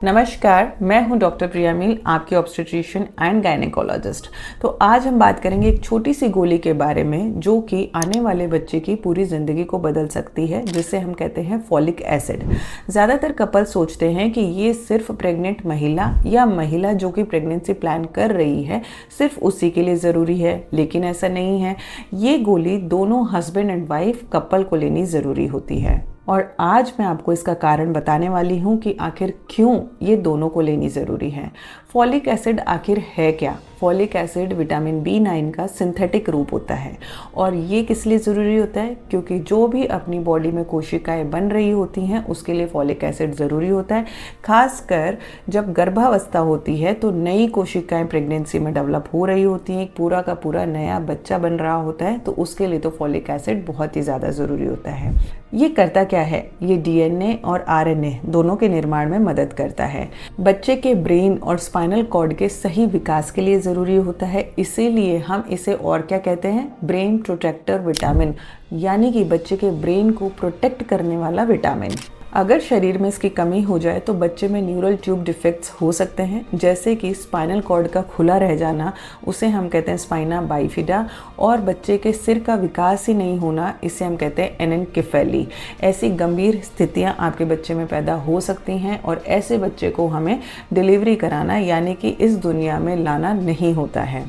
नमस्कार, मैं हूं डॉक्टर प्रिया मील, आपकी ऑब्स्टेट्रिशियन एंड गायनेकोलॉजिस्ट। तो आज हम बात करेंगे एक छोटी सी गोली के बारे में जो कि आने वाले बच्चे की पूरी ज़िंदगी को बदल सकती है, जिसे हम कहते हैं फॉलिक एसिड। ज़्यादातर कपल सोचते हैं कि ये सिर्फ प्रेग्नेंट महिला या महिला जो कि प्रेगनेंसी प्लान कर रही है सिर्फ उसी के लिए ज़रूरी है, लेकिन ऐसा नहीं है। ये गोली दोनों हस्बैंड एंड वाइफ कपल को लेनी ज़रूरी होती है और आज मैं आपको इसका कारण बताने वाली हूँ कि आखिर क्यों ये दोनों को लेनी ज़रूरी है। फॉलिक एसिड आखिर है क्या? फॉलिक एसिड विटामिन B9 का सिंथेटिक रूप होता है और ये किस लिए ज़रूरी होता है? क्योंकि जो भी अपनी बॉडी में कोशिकाएं बन रही होती हैं उसके लिए फॉलिक एसिड ज़रूरी होता है। खासकर जब गर्भावस्था होती है तो नई कोशिकाएं प्रेगनेंसी में डेवलप हो रही होती हैं, एक पूरा का पूरा नया बच्चा बन रहा होता है, तो उसके लिए तो फॉलिक एसिड बहुत ही ज़्यादा ज़रूरी होता है। ये करता क्या है? ये DNA और RNA दोनों के निर्माण में मदद करता है। बच्चे के ब्रेन और स्पाइनल कॉर्ड के सही विकास के लिए ज़रूरी होता है, इसीलिए हम इसे और क्या कहते हैं? ब्रेन प्रोटेक्टर विटामिन, यानी कि बच्चे के ब्रेन को प्रोटेक्ट करने वाला विटामिन। अगर शरीर में इसकी कमी हो जाए तो बच्चे में न्यूरल ट्यूब डिफेक्ट्स हो सकते हैं, जैसे कि स्पाइनल कॉर्ड का खुला रह जाना, उसे हम कहते हैं स्पाइना बाइफिडा, और बच्चे के सिर का विकास ही नहीं होना, इसे हम कहते हैं एनेनकेफेली। ऐसी गंभीर स्थितियां आपके बच्चे में पैदा हो सकती हैं और ऐसे बच्चे को हमें डिलीवरी कराना यानी कि इस दुनिया में लाना नहीं होता है।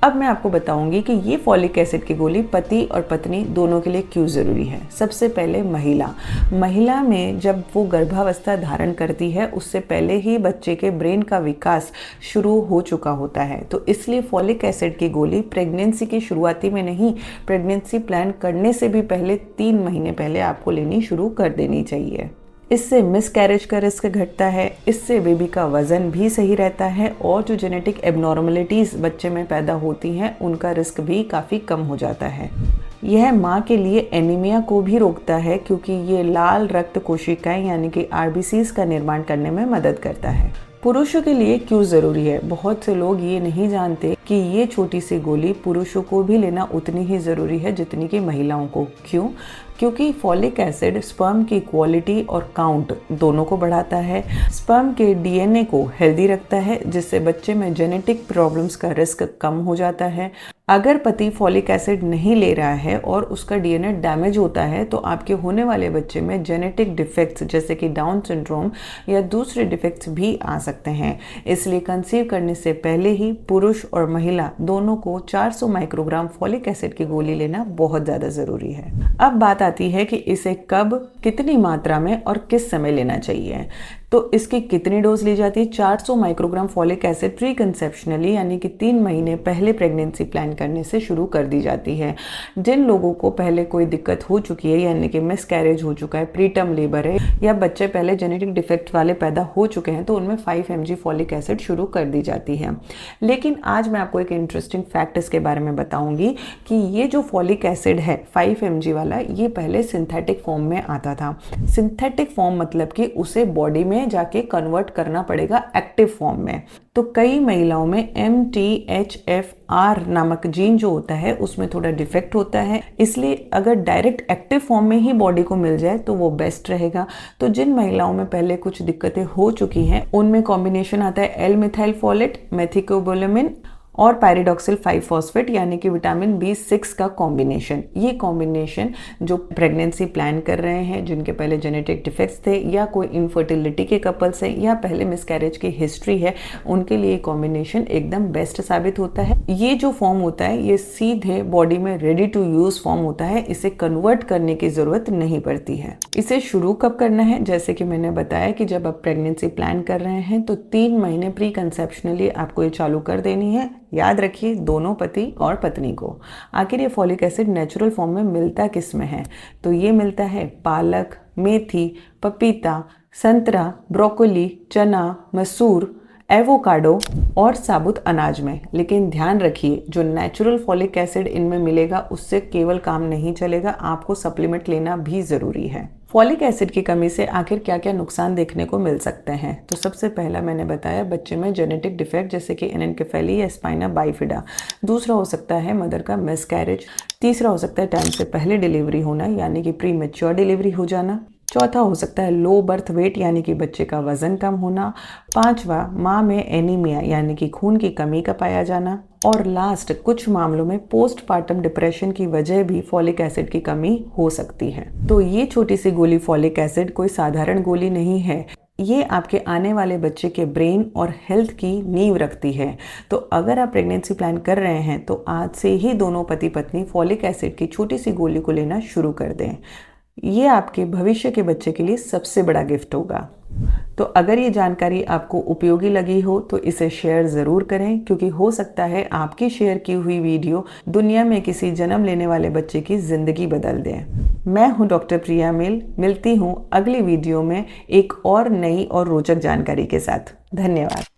अब मैं आपको बताऊंगी कि ये फॉलिक एसिड की गोली पति और पत्नी दोनों के लिए क्यों ज़रूरी है। सबसे पहले महिला में जब वो गर्भावस्था धारण करती है उससे पहले ही बच्चे के ब्रेन का विकास शुरू हो चुका होता है, तो इसलिए फॉलिक एसिड की गोली प्रेगनेंसी की शुरुआती में नहीं, प्रेगनेंसी प्लान करने से भी पहले 3 महीने पहले आपको लेनी शुरू कर देनी चाहिए। इससे मिसकैरेज का रिस्क घटता है, इससे बेबी का वज़न भी सही रहता है और जो जेनेटिक एबनॉर्मलिटीज़ बच्चे में पैदा होती हैं उनका रिस्क भी काफ़ी कम हो जाता है। यह माँ के लिए एनीमिया को भी रोकता है क्योंकि ये लाल रक्त कोशिकाएं यानी कि RBCs का निर्माण करने में मदद करता है। पुरुषों के लिए क्यों ज़रूरी है? बहुत से लोग ये नहीं जानते कि ये छोटी सी गोली पुरुषों को भी लेना उतनी ही ज़रूरी है जितनी कि महिलाओं को। क्यों? क्योंकि फॉलिक एसिड स्पर्म की क्वालिटी और काउंट दोनों को बढ़ाता है, स्पर्म के DNA को हेल्दी रखता है, जिससे बच्चे में जेनेटिक प्रॉब्लम्स का रिस्क कम हो जाता है। अगर पति फॉलिक एसिड नहीं ले रहा है और उसका DNA डैमेज होता है तो आपके होने वाले बच्चे में जेनेटिक डिफेक्ट्स जैसे कि डाउन सिंड्रोम या दूसरे डिफेक्ट्स भी आ सकते हैं। इसलिए कंसीव करने से पहले ही पुरुष और महिला दोनों को 400 माइक्रोग्राम फॉलिक एसिड की गोली लेना बहुत ज़्यादा ज़रूरी है। अब बात आती है कि इसे कब, कितनी मात्रा में और किस समय लेना चाहिए। तो इसकी कितनी डोज ली जाती है? 400 माइक्रोग्राम फॉलिक एसिड प्री कंसेप्शनली यानी कि 3 महीने पहले प्रेगनेंसी प्लान करने से शुरू कर दी जाती है। जिन लोगों को पहले कोई दिक्कत हो चुकी है यानी कि मिसकैरेज हो चुका है, प्रीटर्म लेबर है या बच्चे पहले जेनेटिक डिफेक्ट वाले पैदा हो चुके हैं तो उनमें 5 mg फॉलिक एसिड शुरू कर दी जाती है। लेकिन आज मैं आपको एक इंटरेस्टिंग फैक्ट इसके बारे में बताऊंगी कि ये जो फॉलिक एसिड है 5 mg वाला, ये पहले सिंथेटिक फॉर्म में आता था। सिंथेटिक फॉर्म मतलब कि उसे बॉडी में जाके कन्वर्ट करना पड़ेगा एक्टिव फॉर्म में। तो कई महिलाओं में MTHFR नामक जीन जो होता है उसमें थोड़ा डिफेक्ट होता है, इसलिए अगर डायरेक्ट एक्टिव फॉर्म में ही बॉडी को मिल जाए तो वो बेस्ट रहेगा। तो जिन महिलाओं में पहले कुछ दिक्कतें हो चुकी हैं उनमें कॉम्बिनेशन आता है L-मिथाइल फोलेट, मेथिकोबोलामिन और पायरिडॉक्सिल 5-फॉस्फेट यानी कि विटामिन B6 का कॉम्बिनेशन। ये कॉम्बिनेशन जो प्रेगनेंसी प्लान कर रहे हैं, जिनके पहले जेनेटिक डिफेक्ट्स थे या कोई इनफर्टिलिटी के कपल्स हैं या पहले मिसकैरेज की हिस्ट्री है, उनके लिए कॉम्बिनेशन एकदम बेस्ट साबित होता है। ये जो फॉर्म होता है ये सीधे बॉडी में रेडी टू यूज़ फॉर्म होता है, इसे कन्वर्ट करने की ज़रूरत नहीं पड़ती है। इसे शुरू कब करना है? जैसे कि मैंने बताया कि जब आप प्रेगनेंसी प्लान कर रहे हैं तो 3 महीने प्री कंसेप्शनली आपको ये चालू कर देनी है। याद रखिए, दोनों पति और पत्नी को। आखिर ये फॉलिक एसिड नेचुरल फॉर्म में मिलता किस में है? तो ये मिलता है पालक, मेथी, पपीता, संतरा, ब्रोकोली, चना, मसूर, एवोकाडो और साबुत अनाज में। लेकिन ध्यान रखिए, जो नेचुरल फॉलिक एसिड इनमें मिलेगा उससे केवल काम नहीं चलेगा, आपको सप्लीमेंट लेना भी ज़रूरी है। फॉलिक एसिड की कमी से आखिर क्या क्या नुकसान देखने को मिल सकते हैं? तो सबसे पहला मैंने बताया बच्चे में जेनेटिक डिफेक्ट जैसे कि एनेनकेफेली या स्पाइना बाइफिडा। दूसरा हो सकता है मदर का मिसकैरेज। तीसरा हो सकता है टाइम से पहले डिलीवरी होना यानी कि प्री मैच्योर डिलीवरी हो जाना। चौथा हो सकता है लो बर्थ वेट यानी कि बच्चे का वजन कम होना। पांचवा, माँ में एनीमिया यानी कि खून की कमी का पाया जाना। और लास्ट, कुछ मामलों में पोस्टपार्टम डिप्रेशन की वजह भी फॉलिक एसिड की कमी हो सकती है। तो ये छोटी सी गोली फॉलिक एसिड कोई साधारण गोली नहीं है, ये आपके आने वाले बच्चे के ब्रेन और हेल्थ की नींव रखती है। तो अगर आप प्रेगनेंसी प्लान कर रहे हैं तो आज से ही दोनों पति पत्नी फॉलिक एसिड की छोटी सी गोली को लेना शुरू कर दें। ये आपके भविष्य के बच्चे के लिए सबसे बड़ा गिफ्ट होगा। तो अगर ये जानकारी आपको उपयोगी लगी हो तो इसे शेयर ज़रूर करें, क्योंकि हो सकता है आपकी शेयर की हुई वीडियो दुनिया में किसी जन्म लेने वाले बच्चे की ज़िंदगी बदल दे। मैं हूं डॉक्टर प्रिया मिल, मिलती हूं अगली वीडियो में एक और नई और रोचक जानकारी के साथ। धन्यवाद।